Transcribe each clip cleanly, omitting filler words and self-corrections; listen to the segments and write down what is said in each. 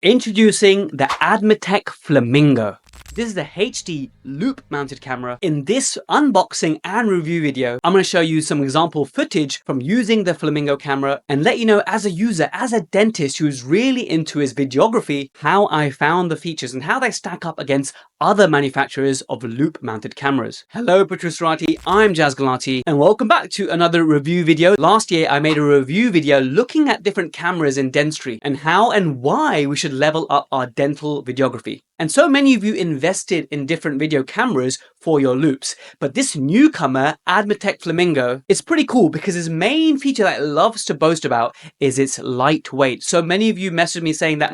Introducing the Admatech Flamingo. This is a HD loop mounted camera. In this unboxing and review video, I'm going to show you some example footage from using the Flamingo camera and let you know, as a user, as a dentist who's really into his videography, how I found the features and how they stack up against other manufacturers of loop mounted cameras. Hello Protrusive, I'm Jazz Galati and welcome back to another review video. Last year I made a review video looking at different cameras in dentistry and how and why we should level up our dental videography. And so many of you invested in different video cameras for your loops. But this newcomer, Admatech Flamingo, is pretty cool because its main feature that it loves to boast about is its lightweight. So many of you messaged me saying that,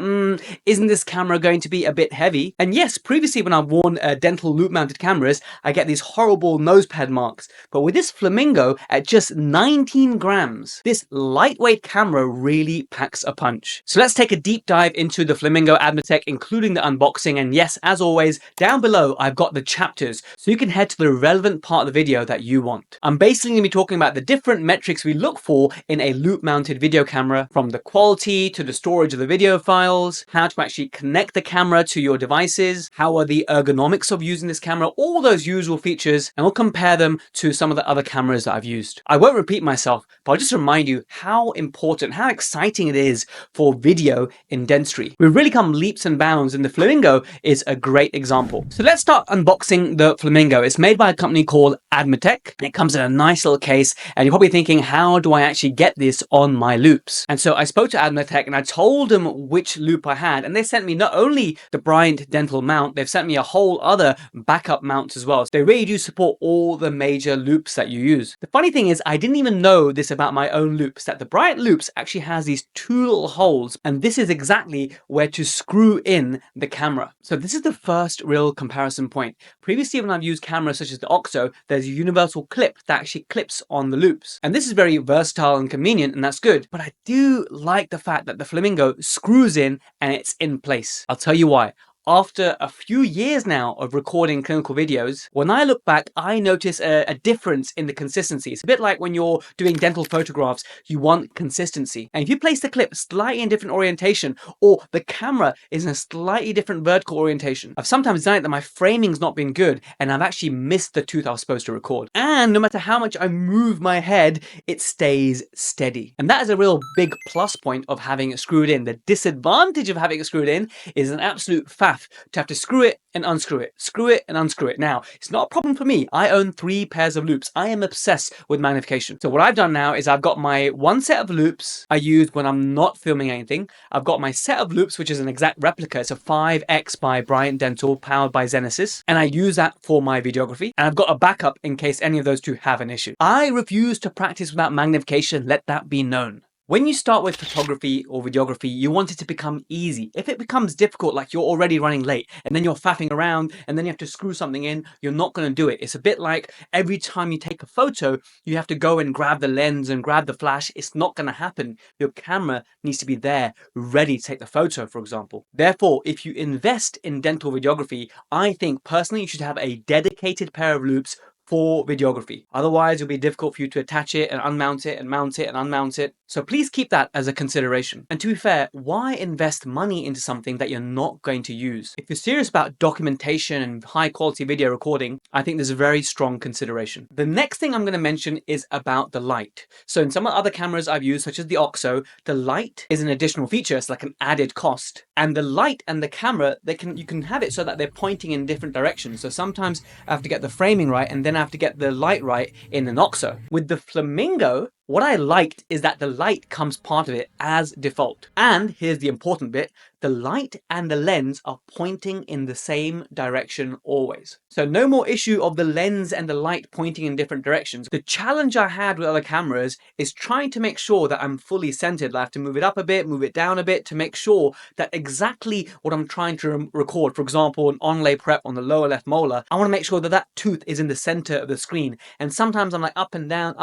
isn't this camera going to be a bit heavy? And yes, previously when I've worn dental loop mounted cameras, I get these horrible nose pad marks. But with this Flamingo at just 19 grams, this lightweight camera really packs a punch. So let's take a deep dive into the Flamingo Admatech, including the unboxing. And yes, as always, down below, I've got the chapters, so you can head to the relevant part of the video that you want. I'm basically going to be talking about the different metrics we look for in a loop mounted video camera, from the quality to the storage of the video files, how to actually connect the camera to your devices, how are the ergonomics of using this camera, all those usual features, and we'll compare them to some of the other cameras that I've used. I won't repeat myself, but I'll just remind you how important, how exciting it is for video in dentistry. We've really come leaps and bounds, and the Flamingo is a great example. So let's start unboxing the Flamingo. It's made by a company called Admatech. It comes in a nice little case, and you're probably thinking, how do I actually get this on my loops? And so I spoke to Admatech and I told them which loop I had, and they sent me not only the Bryant dental mount, they've sent me a whole other backup mount as well. So they really do support all the major loops that you use. The funny thing is, I didn't even know this about my own loops, that the Bryant loops actually has these two little holes, and this is exactly where to screw in the camera. So this is the first real comparison point. Previously, when I've used cameras such as the OXO, there's a universal clip that actually clips on the loops. And this is very versatile and convenient, and that's good. But I do like the fact that the Flamingo screws in and it's in place. I'll tell you why. After a few years now of recording clinical videos, when I look back, I notice a difference in the consistency. It's a bit like when you're doing dental photographs, you want consistency. And if you place the clip slightly in different orientation, or the camera is in a slightly different vertical orientation, I've sometimes done it that my framing's not been good, and I've actually missed the tooth I was supposed to record. And no matter how much I move my head, it stays steady. And that is a real big plus point of having it screwed in. The disadvantage of having it screwed in is an absolute faff to have to screw it and unscrew it, screw it and unscrew it. Now, it's not a problem for me. I own 3 pairs of loops. I am obsessed with magnification. So what I've done now is I've got my one set of loops I use when I'm not filming anything. I've got my set of loops, which is an exact replica. It's a 5X by Bryant Dental, powered by Zenesis. And I use that for my videography. And I've got a backup in case any of those two have an issue. I refuse to practice without magnification. Let that be known. When you start with photography or videography, you want it to become easy. If it becomes difficult, like you're already running late and then you're faffing around and then you have to screw something in, you're not going to do it. It's a bit like every time you take a photo, you have to go and grab the lens and grab the flash. It's not going to happen. Your camera needs to be there, ready to take the photo, for example. Therefore, if you invest in dental videography, I think personally you should have a dedicated pair of loops for videography. Otherwise, it'll be difficult for you to attach it and unmount it and mount it and unmount it. So please keep that as a consideration. And to be fair, why invest money into something that you're not going to use? If you're serious about documentation and high quality video recording, I think there's a very strong consideration. The next thing I'm going to mention is about the light. So in some other cameras I've used, such as the OXO, the light is an additional feature. It's like an added cost. And the light and the camera, you can have it so that they're pointing in different directions. So sometimes I have to get the framing right, and then I have to get the light right in an OXO. With the Flamingo, what I liked is that the light comes part of it as default. And here's the important bit, the light and the lens are pointing in the same direction always. So no more issue of the lens and the light pointing in different directions. The challenge I had with other cameras is trying to make sure that I'm fully centered. I have to move it up a bit, move it down a bit to make sure that exactly what I'm trying to record, for example, an onlay prep on the lower left molar, I want to make sure that that tooth is in the center of the screen. And sometimes I'm like up and down,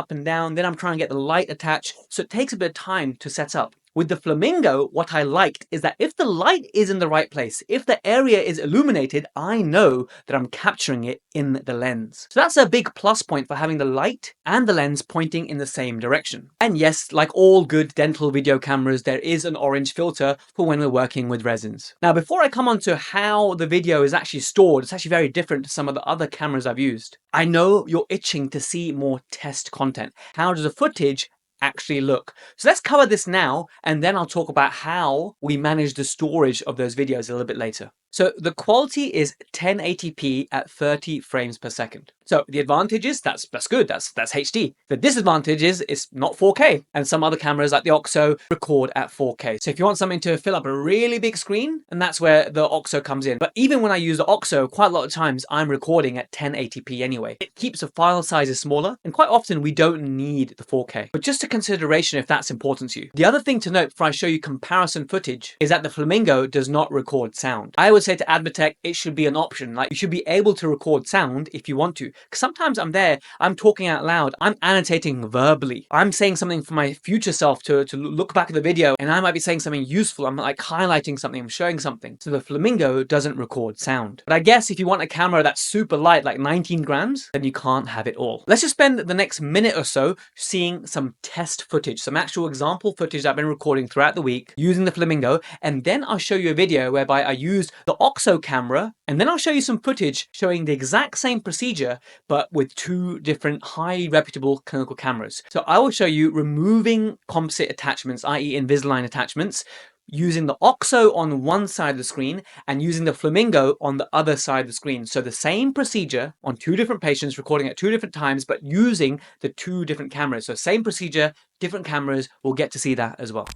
then I'm trying to get the light attached. So it takes a bit of time to set up. With the Flamingo, what I liked is that if the light is in the right place, if the area is illuminated, I know that I'm capturing it in the lens. So that's a big plus point for having the light and the lens pointing in the same direction. And yes, like all good dental video cameras, there is an orange filter for when we're working with resins. Now, before I come on to how the video is actually stored, it's actually very different to some of the other cameras I've used. I know you're itching to see more test content. How does the footage actually look? So let's cover this now, and then I'll talk about how we manage the storage of those videos a little bit later. So the quality is 1080p at 30 frames per second. So the advantage is that's good, that's HD. The disadvantage is it's not 4K, and some other cameras like the OXO record at 4K. So if you want something to fill up a really big screen, and that's where the OXO comes in. But even when I use the OXO, quite a lot of times I'm recording at 1080p anyway. It keeps the file sizes smaller, and quite often we don't need the 4K. But just a consideration if that's important to you. The other thing to note before I show you comparison footage is that the Flamingo does not record sound. I would say to Admatech, it should be an option. Like, you should be able to record sound if you want to. Because sometimes I'm talking out loud, I'm annotating verbally. I'm saying something for my future self to look back at the video, and I might be saying something useful. I'm like highlighting something, I'm showing something. So the Flamingo doesn't record sound. But I guess if you want a camera that's super light, like 19 grams, then you can't have it all. Let's just spend the next minute or so seeing some test footage, some actual example footage that I've been recording throughout the week using the Flamingo, and then I'll show you a video whereby I used the OXO camera, and then I'll show you some footage showing the exact same procedure but with two different highly reputable clinical cameras. So I will show you removing composite attachments, i.e. Invisalign attachments, using the OXO on one side of the screen and using the Flamingo on the other side of the screen. So the same procedure on two different patients, recording at two different times, but using the two different cameras. So same procedure, different cameras. We'll get to see that as well.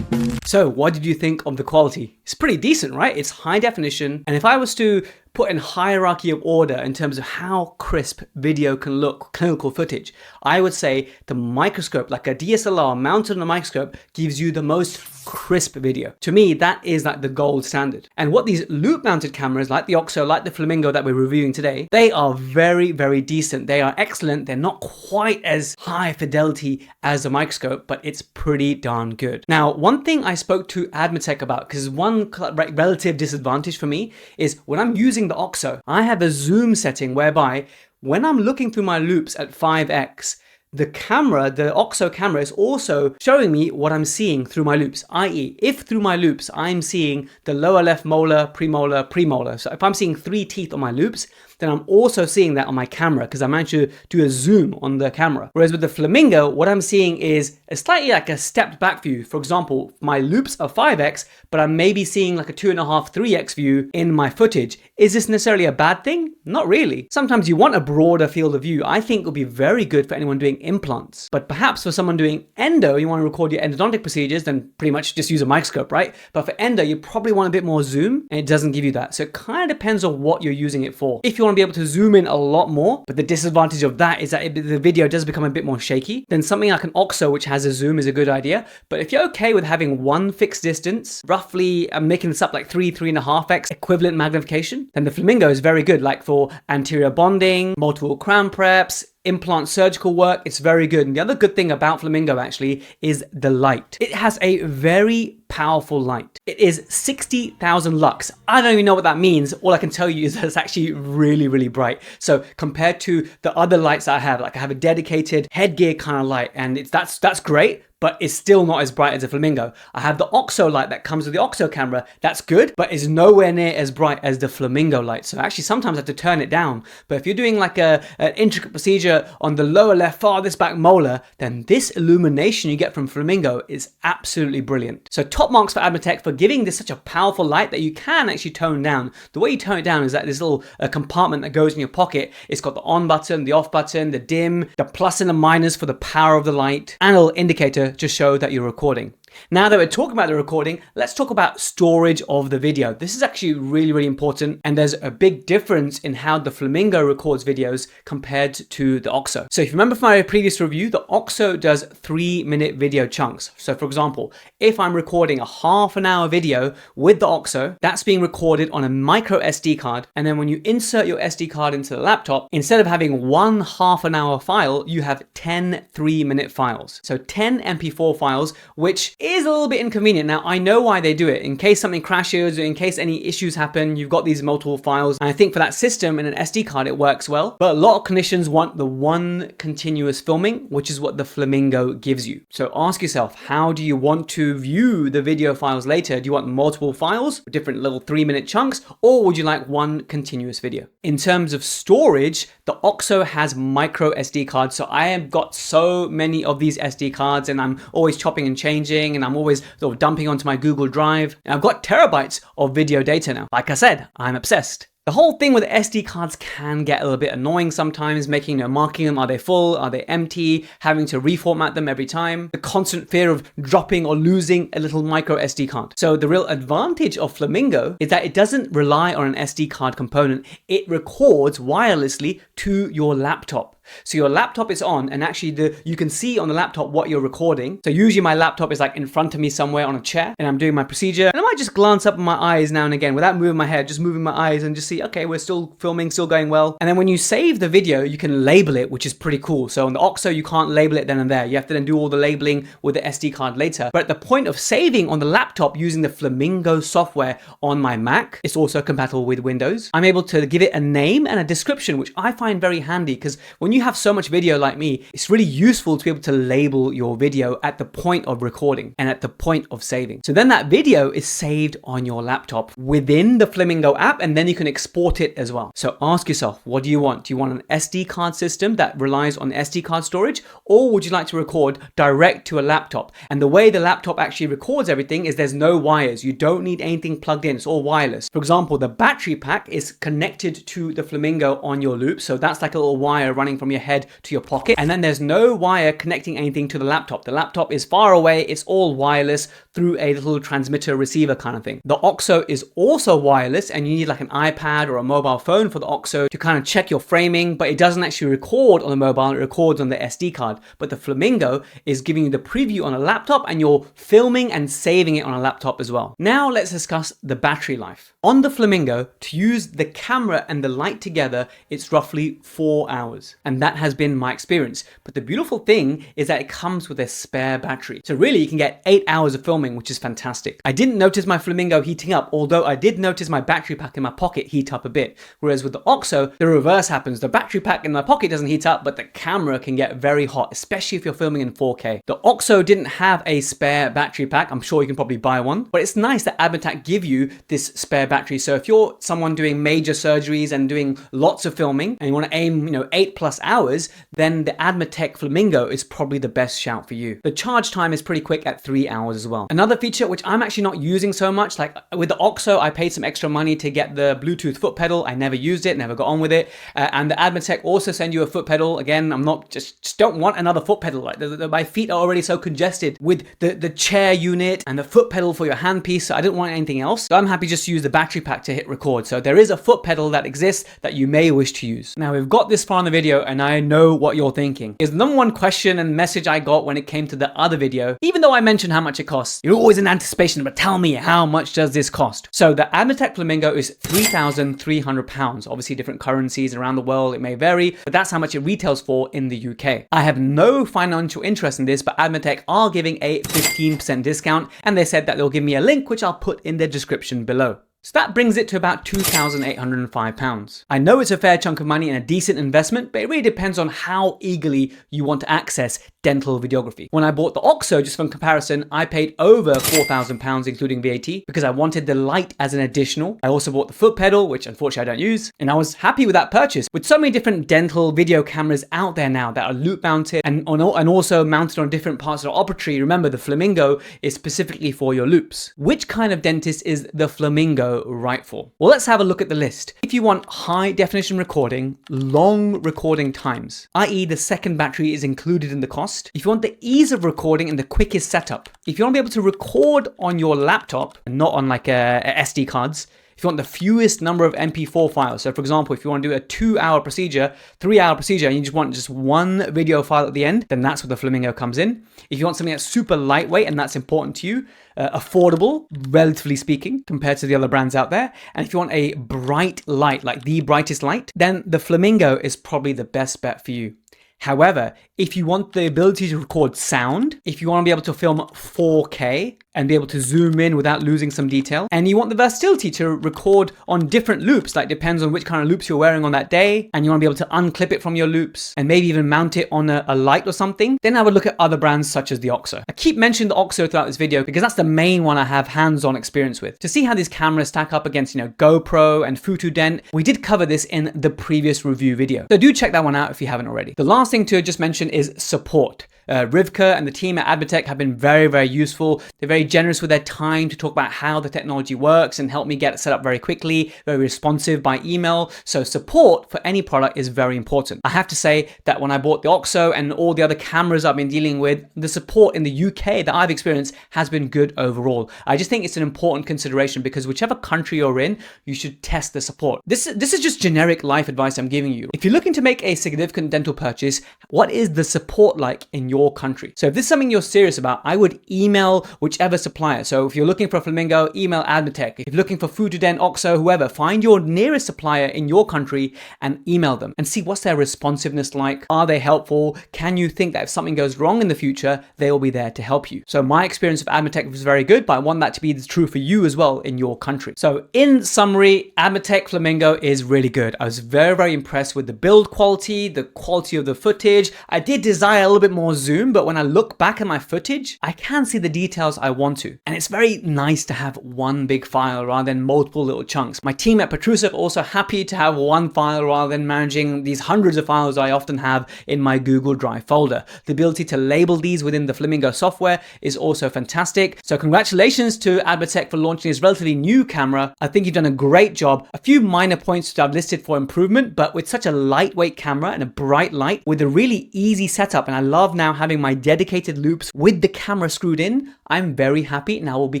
So what did you think of the quality? It's pretty decent, right? It's high definition. And if I was to put in hierarchy of order in terms of how crisp video can look, clinical footage, I would say the microscope, like a DSLR mounted on a microscope, gives you the most crisp video. To me, that is like the gold standard. And what these loop mounted cameras like the OXO, like the Flamingo that we're reviewing today, they are very, very decent. They are excellent. They're not quite as high fidelity as a microscope, but it's pretty darn good. Now, one thing I spoke to Admatech about, because one relative disadvantage for me is when I'm using the OXO, I have a zoom setting whereby when I'm looking through my loops at 5x, the camera, the OXO camera, is also showing me what I'm seeing through my loops, i.e. if through my loops I'm seeing the lower left molar, premolar. So if I'm seeing 3 teeth on my loops, then I'm also seeing that on my camera because I managed to do a zoom on the camera. Whereas with the Flamingo, what I'm seeing is a slightly like a stepped back view. For example, my loops are 5x, but I'm maybe seeing like a 2.5, 3x view in my footage. Is this necessarily a bad thing? Not really. Sometimes you want a broader field of view. I think it would be very good for anyone doing implants, but perhaps for someone doing endo, you want to record your endodontic procedures, then pretty much just use a microscope, right? But for endo, you probably want a bit more zoom, and it doesn't give you that. So it kind of depends on what you're using it for. If you want to be able to zoom in a lot more, but the disadvantage of that is that the video does become a bit more shaky, then something like an OXO, which has a zoom, is a good idea. But if you're okay with having one fixed distance, roughly, I'm making this up, like 3.5x equivalent magnification, then the Flamingo is very good, like for anterior bonding, multiple crown preps, implant surgical work. It's very good. And the other good thing about Flamingo actually is the light. It has a very powerful light. It is 60,000 lux. I don't even know what that means. All I can tell you is that it's actually really, really bright. So compared to the other lights that I have, like I have a dedicated headgear kind of light, and that's great, but it's still not as bright as a Flamingo. I have the OXO light that comes with the OXO camera. That's good, but is nowhere near as bright as the Flamingo light. So actually sometimes I have to turn it down. But if you're doing like an intricate procedure on the lower left farthest back molar, then this illumination you get from Flamingo is absolutely brilliant. So top marks for Admatech for giving this such a powerful light that you can actually tone down. The way you tone it down is that this little compartment that goes in your pocket. It's got the on button, the off button, the dim, the plus and the minus for the power of the light, and a little indicator to show that you're recording. Now that we're talking about the recording, let's talk about storage of the video. This is actually really important, and there's a big difference in how the Flamingo records videos compared to the OXO. So if you remember from my previous review, the OXO does 3-minute video chunks. So for example, if I'm recording a half-an-hour video with the OXO, that's being recorded on a micro SD card, and then when you insert your SD card into the laptop, instead of having one half-an-hour file, you have 10 3-minute files. So 10 MP4 files, which is a little bit inconvenient. Now, I know why they do it. In case something crashes or in case any issues happen, you've got these multiple files. And I think for that system in an SD card, it works well. But a lot of clinicians want the one continuous filming, which is what the Flamingo gives you. So ask yourself, how do you want to view the video files later? Do you want multiple files, different little 3-minute chunks, or would you like one continuous video? In terms of storage, the OXO has micro SD cards. So I have got so many of these SD cards, and I'm always chopping and changing, and I'm always sort of dumping onto my Google Drive. And I've got terabytes of video data now. Like I said, I'm obsessed. The whole thing with SD cards can get a little bit annoying sometimes, marking them, are they full, are they empty, having to reformat them every time, the constant fear of dropping or losing a little micro SD card. So the real advantage of Flamingo is that it doesn't rely on an SD card component. It records wirelessly to your laptop. So your laptop is on, and actually you can see on the laptop what you're recording. So usually my laptop is like in front of me somewhere on a chair, and I'm doing my procedure, and I might just glance up at my eyes now and again without moving my head, just moving my eyes and just see, okay, we're still filming, still going well. And then when you save the video, you can label it, which is pretty cool. So on the OXO, you can't label it then and there. You have to then do all the labeling with the SD card later. But at the point of saving on the laptop using the Flamingo software on my Mac, it's also compatible with Windows. I'm able to give it a name and a description, which I find very handy, because when you have so much video like me, it's really useful to be able to label your video at the point of recording and at the point of saving. So then that video is saved on your laptop within the Flamingo app, and then you can export it as well. So ask yourself, what do you want? Do you want an SD card system that relies on SD card storage, or would you like to record direct to a laptop? And the way the laptop actually records everything is there's no wires. You don't need anything plugged in. It's all wireless. For example, the battery pack is connected to the Flamingo on your loop. So that's like a little wire running from your head to your pocket, and then there's no wire connecting anything to the laptop. The laptop is far away, it's all wireless through a little transmitter receiver kind of thing. The OXO is also wireless, and you need like an iPad or a mobile phone for the OXO to kind of check your framing, but it doesn't actually record on the mobile, it records on the SD card. But the Flamingo is giving you the preview on a laptop, and you're filming and saving it on a laptop as well. Now let's discuss the battery life. On the Flamingo, to use the camera and the light together, it's roughly 4 hours, and that has been my experience. But the beautiful thing is that it comes with a spare battery. So really you can get 8 hours of filming, which is fantastic. I didn't notice my Flamingo heating up, although I did notice my battery pack in my pocket heat up a bit. Whereas with the OXO, the reverse happens. The battery pack in my pocket doesn't heat up, but the camera can get very hot, especially if you're filming in 4K. The OXO didn't have a spare battery pack. I'm sure you can probably buy one, but it's nice that Admatec give you this spare battery. So if you're someone doing major surgeries and doing lots of filming and you want to aim, 8+ hours, then the Admatec Flamingo is probably the best shout for you. The charge time is pretty quick at 3 hours as well. Another feature which I'm actually not using so much, like with the OXO, I paid some extra money to get the Bluetooth foot pedal. I never used it, never got on with it. And the Admatec also send you a foot pedal. Again, I'm not just don't want another foot pedal. Like my feet are already so congested with the chair unit and the foot pedal for your handpiece. So I didn't want anything else. So I'm happy just to use the battery pack to hit record. So there is a foot pedal that exists that you may wish to use. Now we've got this far in the video, and I know what you're thinking. Is the number one question and message I got when it came to the other video, even though I mentioned how much it costs, you're always in anticipation, but tell me, how much does this cost? So the Admatec Flamingo is £3,300. Obviously different currencies around the world, it may vary, but that's how much it retails for in the UK. I have no financial interest in this, but Admatec are giving a 15% discount, and they said that they'll give me a link, which I'll put in the description below. So that brings it to about £2,805. I know it's a fair chunk of money and a decent investment, but it really depends on how eagerly you want to access dental videography. When I bought the OXO, just for comparison, I paid over £4,000 including VAT because I wanted the light as an additional. I also bought the foot pedal, which unfortunately I don't use, and I was happy with that purchase. With so many different dental video cameras out there now that are loop mounted and also mounted on different parts of the operatory, remember the Flamingo is specifically for your loops. Which kind of dentist is the Flamingo go right for? Well, let's have a look at the list. If you want high definition recording, long recording times, i.e. the second battery is included in the cost. If you want the ease of recording and the quickest setup, if you want to be able to record on your laptop and not on like SD cards, if you want the fewest number of MP4 files, so for example, if you want to do a 2-hour procedure, 3-hour procedure, and you just want just one video file at the end, then that's where the Flamingo comes in. If you want something that's super lightweight and that's important to you, affordable, relatively speaking, compared to the other brands out there, and if you want a bright light, like the brightest light, then the Flamingo is probably the best bet for you. However, if you want the ability to record sound, if you want to be able to film 4K and be able to zoom in without losing some detail, and you want the versatility to record on different loops, like depends on which kind of loops you're wearing on that day, and you want to be able to unclip it from your loops and maybe even mount it on a light or something, then I would look at other brands such as the OXO. I keep mentioning the OXO throughout this video because that's the main one I have hands-on experience with. To see how these cameras stack up against, GoPro and Protrusive, we did cover this in the previous review video. So do check that one out if you haven't already. The last thing to just mention is support. Rivka and the team at Admatech have been very, very useful. They're very generous with their time to talk about how the technology works and help me get it set up very quickly, very responsive by email. So support for any product is very important. I have to say that when I bought the OXO and all the other cameras I've been dealing with, the support in the UK that I've experienced has been good overall. I just think it's an important consideration because whichever country you're in, you should test the support. This is just generic life advice I'm giving you. If you're looking to make a significant dental purchase, what is the support like in your country? So if this is something you're serious about, I would email whichever supplier. So if you're looking for a Flamingo, email Admatech. If you're looking for Protrusive, OXO, whoever, find your nearest supplier in your country and email them and see what's their responsiveness like. Are they helpful? Can you think that if something goes wrong in the future, they will be there to help you? So my experience of Admatech was very good, but I want that to be true for you as well in your country. So in summary, Admatech Flamingo is really good. I was very, very impressed with the build quality, the quality of the footage. I did desire a little bit more zoom, but when I look back at my footage, I can see the details I want to. And it's very nice to have one big file rather than multiple little chunks. My team at Protrusive also happy to have one file rather than managing these hundreds of files I often have in my Google Drive folder. The ability to label these within the Flamingo software is also fantastic. So congratulations to Admatech for launching this relatively new camera. I think you've done a great job. A few minor points that I've listed for improvement, but with such a lightweight camera and a bright light with a really easy setup, and I love now having my dedicated loops with the camera screwed in, I'm very happy and I will be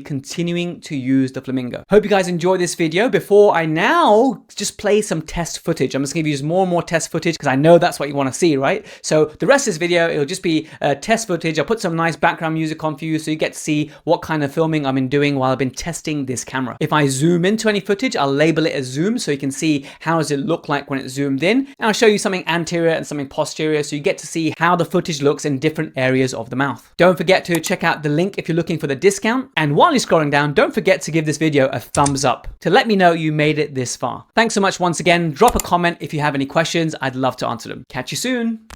continuing to use the Flamingo. Hope you guys enjoyed this video. Before I now just play some test footage, I'm just gonna use more and more test footage because I know that's what you want to see, right? So the rest of this video, it'll just be test footage. I'll put some nice background music on for you so you get to see what kind of filming I've been doing while I've been testing this camera. If I zoom into any footage, I'll label it as zoom so you can see how does it look like when it's zoomed in. And I'll show you something anterior and something posterior so you get to see how the footage looks in different areas of the mouth. Don't forget to check out the link if you're looking for the discount. And while you're scrolling down, don't forget to give this video a thumbs up to let me know you made it this far. Thanks so much once again. Drop a comment if you have any questions. I'd love to answer them. Catch you soon.